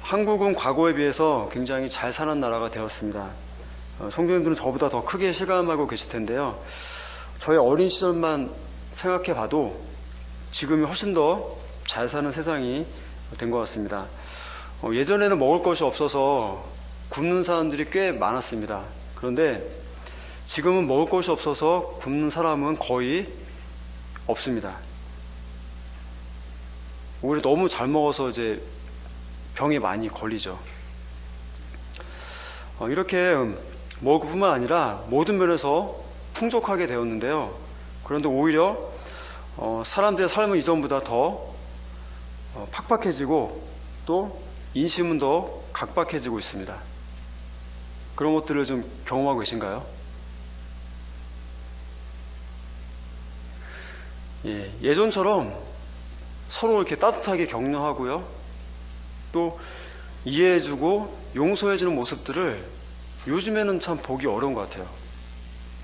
한국은 과거에 비해서 굉장히 잘 사는 나라가 되었습니다. 성도님들은 저보다 더 크게 실감하고 계실 텐데요. 저의 어린 시절만 생각해 봐도 지금이 훨씬 더 잘 사는 세상이 된 것 같습니다. 예전에는 먹을 것이 없어서 굶는 사람들이 꽤 많았습니다. 그런데 지금은 먹을 것이 없어서 굶는 사람은 거의 없습니다. 오히려 너무 잘 먹어서 이제 병에 많이 걸리죠. 이렇게 먹을 뿐만 아니라 모든 면에서 풍족하게 되었는데요. 그런데 오히려 사람들의 삶은 이전보다 더 팍팍해지고 또 인심은 더 각박해지고 있습니다. 그런 것들을 좀 경험하고 계신가요? 예전처럼 서로 이렇게 따뜻하게 격려하고요, 또 이해해주고 용서해주는 모습들을 요즘에는 참 보기 어려운 것 같아요.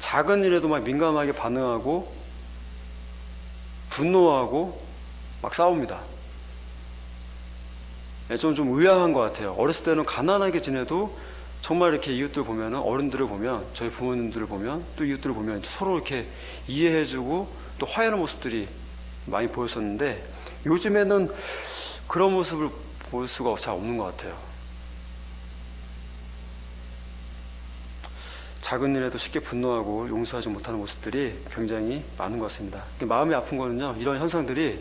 작은 일에도 막 민감하게 반응하고 분노하고 막 싸웁니다. 좀 의아한 것 같아요. 어렸을 때는 가난하게 지내도 정말 이렇게 이웃들 보면, 어른들을 보면, 저희 부모님들을 보면, 또 이웃들을 보면 서로 이렇게 이해해주고 또 화해하는 모습들이 많이 보였었는데, 요즘에는 그런 모습을 볼 수가 잘 없는 것 같아요. 작은 일에도 쉽게 분노하고 용서하지 못하는 모습들이 굉장히 많은 것 같습니다. 마음이 아픈 거는요, 이런 현상들이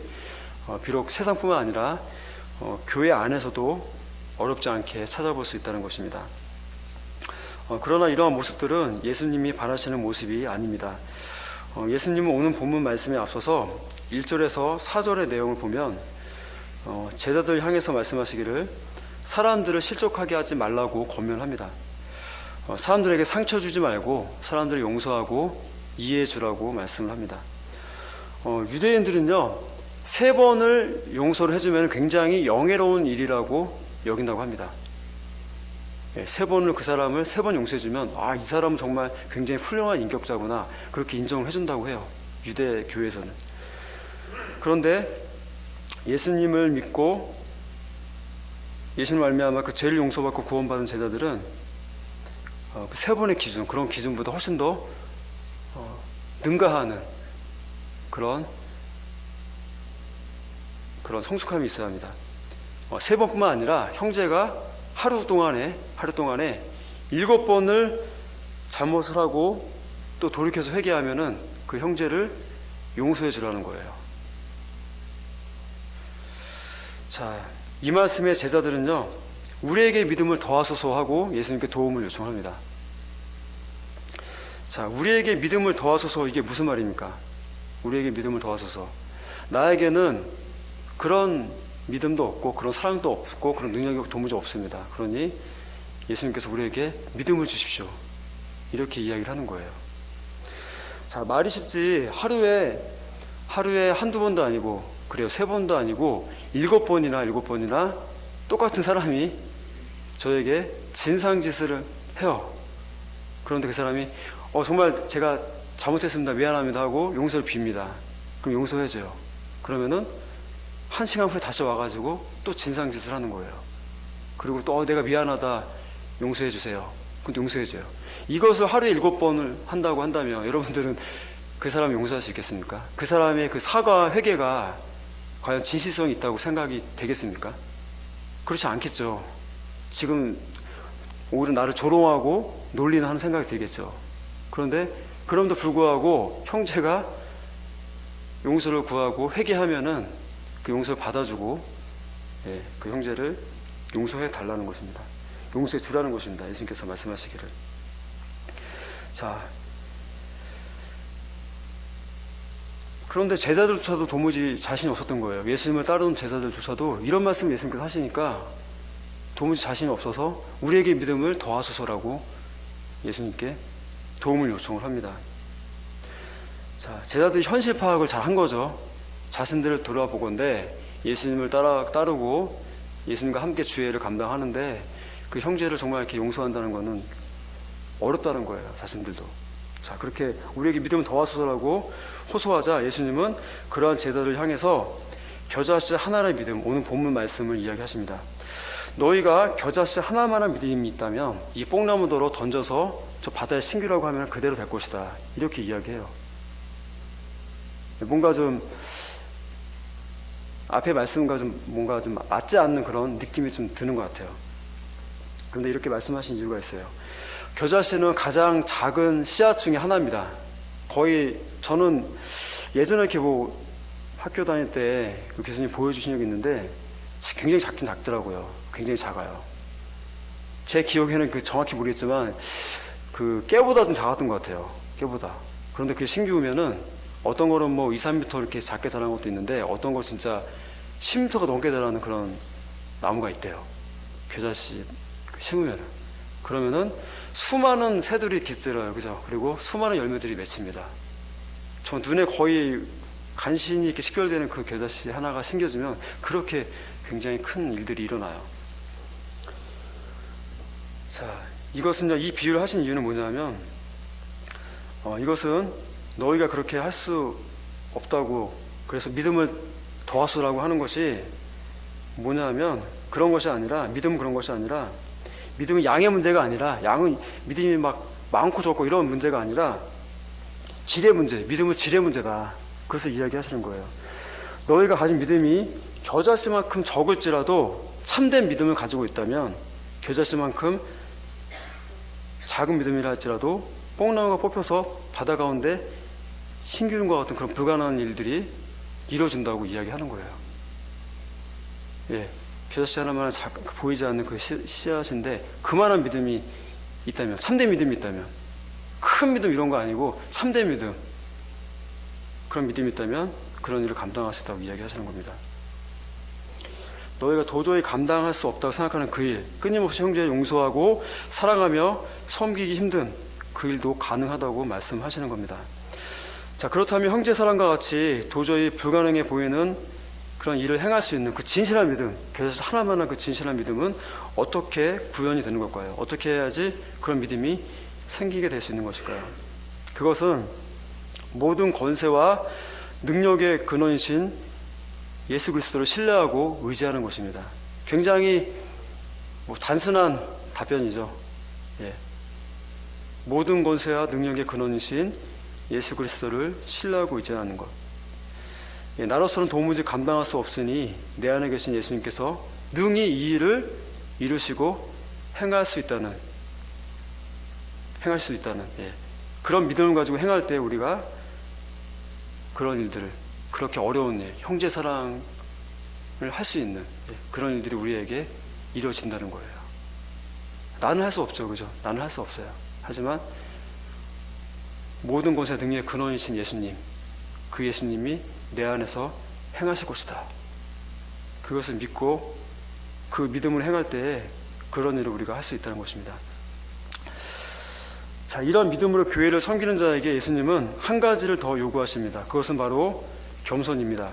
비록 세상뿐만 아니라 교회 안에서도 어렵지 않게 찾아볼 수 있다는 것입니다. 그러나 이러한 모습들은 예수님이 바라시는 모습이 아닙니다. 예수님은 오늘 본문 말씀에 앞서서 1절에서 4절의 내용을 보면 제자들 향해서 말씀하시기를 사람들을 실족하게 하지 말라고 권면합니다. 사람들에게 상처 주지 말고 사람들을 용서하고 이해해 주라고 말씀을 합니다. 유대인들은요, 3번을 용서를 해주면 굉장히 영예로운 일이라고 여긴다고 합니다. 3번을 그 사람을 3번 용서해주면 이 사람은 정말 굉장히 훌륭한 인격자구나, 그렇게 인정을 해준다고 해요, 유대 교회에서는. 그런데 예수님을 믿고 예수님 말미암아 그 죄를 용서받고 구원받은 제자들은 그 3번의 기준, 그런 기준보다 훨씬 더 능가하는 그런 성숙함이 있어야 합니다. 3번뿐만 아니라 형제가 하루 동안에 7번을 잘못을 하고 또 돌이켜서 회개하면은 그 형제를 용서해 주라는 거예요. 자, 이 말씀의 제자들은요, 우리에게 믿음을 더하소서 하고 예수님께 도움을 요청합니다. 자, 우리에게 믿음을 더하소서, 이게 무슨 말입니까? 우리에게 믿음을 더하소서. 나에게는 그런 믿음도 없고 그런 사랑도 없고 그런 능력이 도무지 없습니다. 그러니 예수님께서 우리에게 믿음을 주십시오, 이렇게 이야기를 하는 거예요. 자, 말이 쉽지 하루에 한두 번도 아니고, 그래요, 3번도 아니고 7번이나 똑같은 사람이 저에게 진상짓을 해요. 그런데 그 사람이 정말 제가 잘못했습니다, 미안합니다 하고 용서를 빕니다. 그럼 용서해줘요. 그러면은 1시간 후에 다시 와가지고 또 진상짓을 하는 거예요. 그리고 또 내가 미안하다, 용서해주세요. 근데 용서해줘요. 이것을 하루에 7번을 한다고 한다면 여러분들은 그 사람 용서할 수 있겠습니까? 그 사람의 그 사과, 회개가 과연 진실성이 있다고 생각이 되겠습니까? 그렇지 않겠죠. 지금 오히려 나를 조롱하고 놀리는 하는 생각이 들겠죠. 그런데 그럼에도 불구하고 형제가 용서를 구하고 회개하면은 그 용서를 받아주고 그 형제를 용서해 달라는 것입니다. 용서해 주라는 것입니다. 예수님께서 말씀하시기를. 자, 그런데 제자들조차도 도무지 자신이 없었던 거예요. 예수님을 따르는 제자들조차도 이런 말씀 예수님께서 하시니까 도무지 자신이 없어서 우리에게 믿음을 더하소서라고 예수님께 도움을 요청을 합니다. 자, 제자들이 현실 파악을 잘 한 거죠. 자신들을 돌아보건대 예수님을 따르고 예수님과 함께 주의를 감당하는데 그 형제를 정말 이렇게 용서한다는 것은 어렵다는 거예요, 자신들도. 자, 그렇게 우리에게 믿음을 더하소서라고 호소하자 예수님은 그러한 제자들을 향해서 겨자씨 하나의 믿음, 오늘 본문 말씀을 이야기하십니다. 너희가 겨자씨 하나만한 믿음이 있다면 이 뽕나무더러 던져서 저 바다에 신기라고 하면 그대로 될 것이다. 이렇게 이야기해요. 뭔가 좀 앞에 말씀과 좀 뭔가 좀 맞지 않는 그런 느낌이 좀 드는 것 같아요. 그런데 이렇게 말씀하신 이유가 있어요. 겨자씨는 가장 작은 씨앗 중에 하나입니다. 거의 저는 예전에 이렇게 뭐 학교 다닐 때 그 교수님 보여주신 적이 있는데 굉장히 작긴 작더라고요. 굉장히 작아요. 제 기억에는 그 정확히 모르겠지만 그 깨보다 좀 작았던 것 같아요. 깨보다. 그런데 그게 심기우면은 어떤 거는 뭐 2, 3m 이렇게 작게 자라는 것도 있는데 어떤 거 진짜 10m가 넘게 자라는 그런 나무가 있대요. 겨자씨 심으면은. 그러면은 수많은 새들이 깃들어요. 그죠? 그리고 수많은 열매들이 맺힙니다. 저 눈에 거의 간신히 이렇게 식별되는 그 겨자씨 하나가 심겨지면 그렇게 굉장히 큰 일들이 일어나요. 자, 이것은요, 이 비유를 하신 이유는 뭐냐면, 이것은 너희가 그렇게 할 수 없다고, 그래서 믿음을 더하소라고 하는 것이 뭐냐면, 그런 것이 아니라, 믿음은 그런 것이 아니라, 믿음은 양의 문제가 아니라, 양은 믿음이 막 많고 적고 이런 문제가 아니라, 질의 문제, 믿음은 질의 문제다. 그래서 이야기하시는 거예요. 너희가 가진 믿음이 겨자씨만큼 적을지라도 참된 믿음을 가지고 있다면, 겨자씨만큼 작은 믿음이라 할지라도 뽕나무가 뽑혀서 바다 가운데 신기름과 같은 그런 불가능한 일들이 이루어진다고 이야기하는 거예요. 예, 겨자씨 하나만 보이지 않는 그 씨앗인데 그만한 믿음이 있다면, 참된 믿음이 있다면, 큰 믿음 이런 거 아니고 참된 믿음, 그런 믿음이 있다면 그런 일을 감당할 수 있다고 이야기하시는 겁니다. 너희가 도저히 감당할 수 없다고 생각하는 그 일, 끊임없이 형제를 용서하고 사랑하며 섬기기 힘든 그 일도 가능하다고 말씀하시는 겁니다. 자, 그렇다면 형제 사랑과 같이 도저히 불가능해 보이는 그런 일을 행할 수 있는 그 진실한 믿음, 그래서 하나만한 그 진실한 믿음은 어떻게 구현이 되는 걸까요? 어떻게 해야지 그런 믿음이 생기게 될 수 있는 것일까요? 그것은 모든 권세와 능력의 근원이신 예수 그리스도를 신뢰하고 의지하는 것입니다. 굉장히 단순한 답변이죠. 예. 모든 권세와 능력의 근원이신 예수 그리스도를 신뢰하고 의지하는 것. 예, 나로서는 도무지 감당할 수 없으니 내 안에 계신 예수님께서 능히 이 일을 이루시고 행할 수 있다는 예. 그런 믿음을 가지고 행할 때 우리가 그런 일들을, 그렇게 어려운 일, 형제 사랑을 할 수 있는 그런 일들이 우리에게 이루어진다는 거예요. 나는 할 수 없죠. 그죠? 나는 할 수 없어요. 하지만 모든 것의 능력의 근원이신 예수님, 그 예수님이 내 안에서 행하실 것이다. 그것을 믿고 그 믿음을 행할 때에 그런 일을 우리가 할 수 있다는 것입니다. 자, 이런 믿음으로 교회를 섬기는 자에게 예수님은 한 가지를 더 요구하십니다. 그것은 바로 겸손입니다.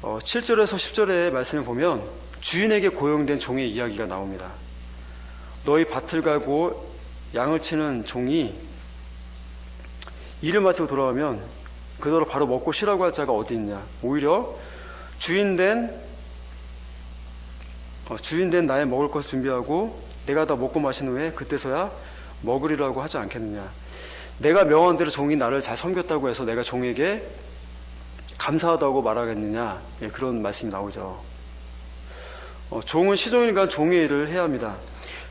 7절에서 10절의 말씀을 보면 주인에게 고용된 종의 이야기가 나옵니다. 너희 밭을 갈고 양을 치는 종이 일을 마치고 돌아오면 그대로 바로 먹고 쉬라고 할 자가 어디 있냐. 오히려 주인된 나의 먹을 것을 준비하고 내가 다 먹고 마신 후에 그때서야 먹으리라고 하지 않겠느냐. 내가 명한 대로 종이 나를 잘 섬겼다고 해서 내가 종에게 감사하다고 말하겠느냐. 예, 그런 말씀이 나오죠. 종은 시종일관 종의 일을 해야 합니다.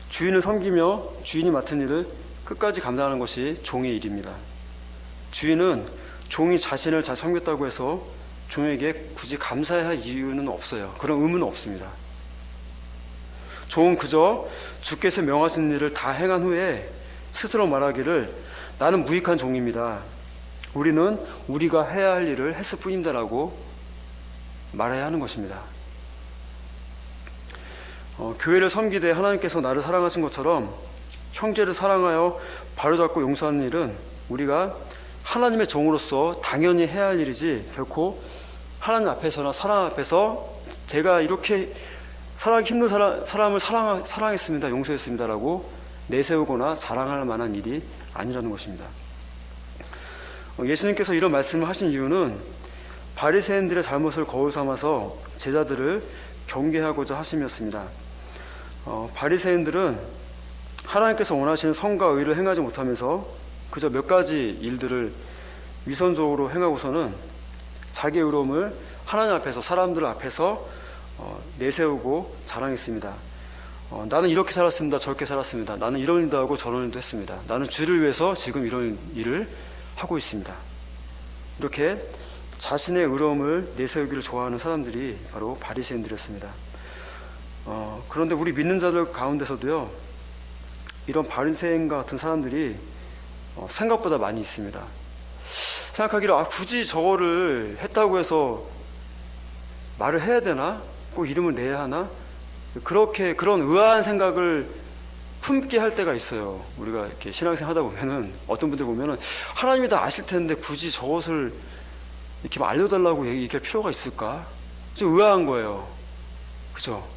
주인을 섬기며 주인이 맡은 일을 끝까지 감당하는 것이 종의 일입니다. 주인은 종이 자신을 잘 섬겼다고 해서 종에게 굳이 감사해야 할 이유는 없어요. 그런 의무는 없습니다. 종은 그저 주께서 명하신 일을 다 행한 후에 스스로 말하기를 나는 무익한 종입니다. 우리는 우리가 해야 할 일을 했을 뿐입니다라고 말해야 하는 것입니다. 교회를 섬기되 하나님께서 나를 사랑하신 것처럼 형제를 사랑하여 바로잡고 용서하는 일은 우리가 하나님의 종으로서 당연히 해야 할 일이지 결코 하나님 앞에서나 사람 앞에서 제가 이렇게 사랑하기 힘든 사람을 사랑했습니다, 용서했습니다라고 내세우거나 자랑할 만한 일이 아니라는 것입니다. 예수님께서 이런 말씀을 하신 이유는 바리새인들의 잘못을 거울 삼아서 제자들을 경계하고자 하심이었습니다. 바리새인들은 하나님께서 원하시는 성과 의를 행하지 못하면서 그저 몇 가지 일들을 위선적으로 행하고서는 자기의 의로움을 하나님 앞에서, 사람들 앞에서 내세우고 자랑했습니다. 나는 이렇게 살았습니다. 저렇게 살았습니다. 나는 이런 일도 하고 저런 일도 했습니다. 나는 주를 위해서 지금 이런 일을 하고 있습니다. 이렇게 자신의 의로움을 내세우기를 좋아하는 사람들이 바로 바리새인들이었습니다. 그런데 우리 믿는 자들 가운데서도요, 이런 바리새인과 같은 사람들이 생각보다 많이 있습니다. 생각하기를 굳이 저거를 했다고 해서 말을 해야 되나? 꼭 이름을 내야 하나? 그런 의아한 생각을 품게 할 때가 있어요. 우리가 이렇게 신앙생활 하다 보면은, 어떤 분들 보면은 하나님이 다 아실 텐데 굳이 저것을 이렇게 알려달라고 얘기할 필요가 있을까? 좀 의아한 거예요. 그죠?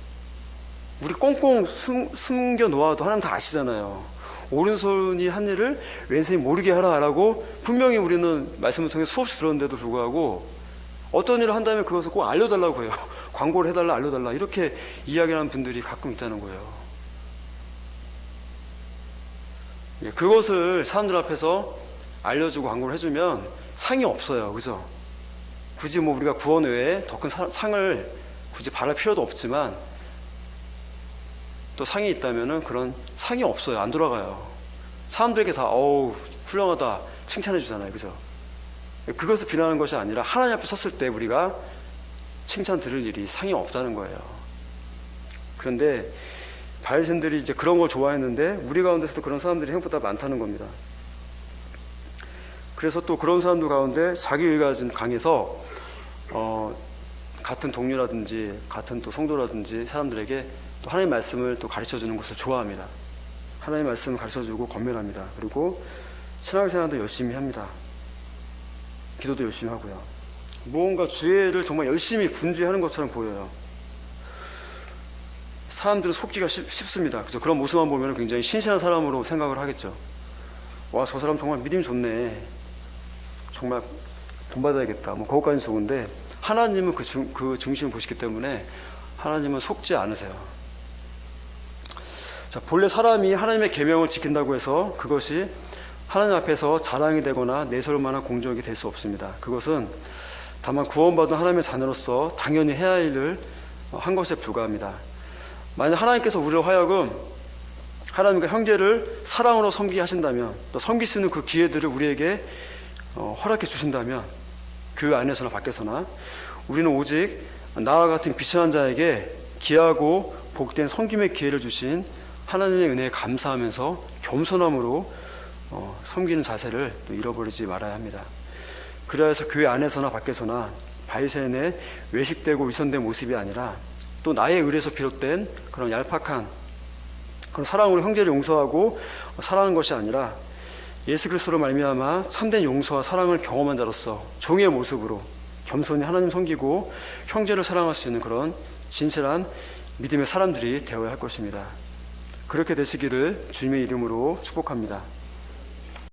우리 꽁꽁 숨겨 놓아도 하나님 다 아시잖아요. 오른손이 한 일을 왼손이 모르게 하라라고 분명히 우리는 말씀을 통해 수없이 들었는데도 불구하고 어떤 일을 한다면 그것을 꼭 알려달라고 해요. 광고를 해달라, 알려달라, 이렇게 이야기하는 분들이 가끔 있다는 거예요. 그것을 사람들 앞에서 알려주고 광고를 해주면 상이 없어요. 그죠? 굳이 우리가 구원 외에 더 큰 상을 굳이 바랄 필요도 없지만, 또 상이 있다면은 그런 상이 없어요. 안 돌아가요. 사람들에게 다 훌륭하다 칭찬해 주잖아요. 그죠? 그것을 비난하는 것이 아니라 하나님 앞에 섰을 때 우리가 칭찬 들을 일이 상이 없다는 거예요. 그런데 바리새인들이 이제 그런 걸 좋아했는데 우리 가운데서도 그런 사람들이 생각보다 많다는 겁니다. 그래서 또 그런 사람들 가운데 자기의가 좀 강해서 같은 동료라든지 같은 또 성도라든지 사람들에게 또 하나님의 말씀을 또 가르쳐주는 것을 좋아합니다. 하나님의 말씀을 가르쳐주고 권면합니다. 그리고 신앙생활도 열심히 합니다. 기도도 열심히 하고요. 무언가 주의를 정말 열심히 분주하는 것처럼 보여요. 사람들은 속기가 쉽습니다. 그죠? 그런 모습만 보면 굉장히 신실한 사람으로 생각을 하겠죠. 와, 저 사람 정말 믿음이 좋네. 정말 본받아야겠다. 그것까지는 좋은데 하나님은 그 중심을 보시기 때문에 하나님은 속지 않으세요. 자, 본래 사람이 하나님의 계명을 지킨다고 해서 그것이 하나님 앞에서 자랑이 되거나 내세울 만한 공적이 될 수 없습니다. 그것은 다만 구원받은 하나님의 자녀로서 당연히 해야 할 일을 한 것에 불과합니다. 만약 하나님께서 우리로 하여금 하나님과 형제를 사랑으로 섬기게 하신다면, 또 섬길 수 있는 그 기회들을 우리에게 허락해 주신다면, 그 안에서나 밖에서나 우리는 오직 나와 같은 비천한 자에게 귀하고 복된 섬김의 기회를 주신 하나님의 은혜에 감사하면서 겸손함으로 섬기는 자세를 또 잃어버리지 말아야 합니다. 그래서 교회 안에서나 밖에서나 바리새인의 외식되고 위선된 모습이 아니라 또 나의 의에서 비롯된 그런 얄팍한 그런 사랑으로 형제를 용서하고 사랑하는 것이 아니라 예수 그리스도로 말미암아 참된 용서와 사랑을 경험한 자로서 종의 모습으로 겸손히 하나님 섬기고 형제를 사랑할 수 있는 그런 진실한 믿음의 사람들이 되어야 할 것입니다. 그렇게 되시기를 주님의 이름으로 축복합니다.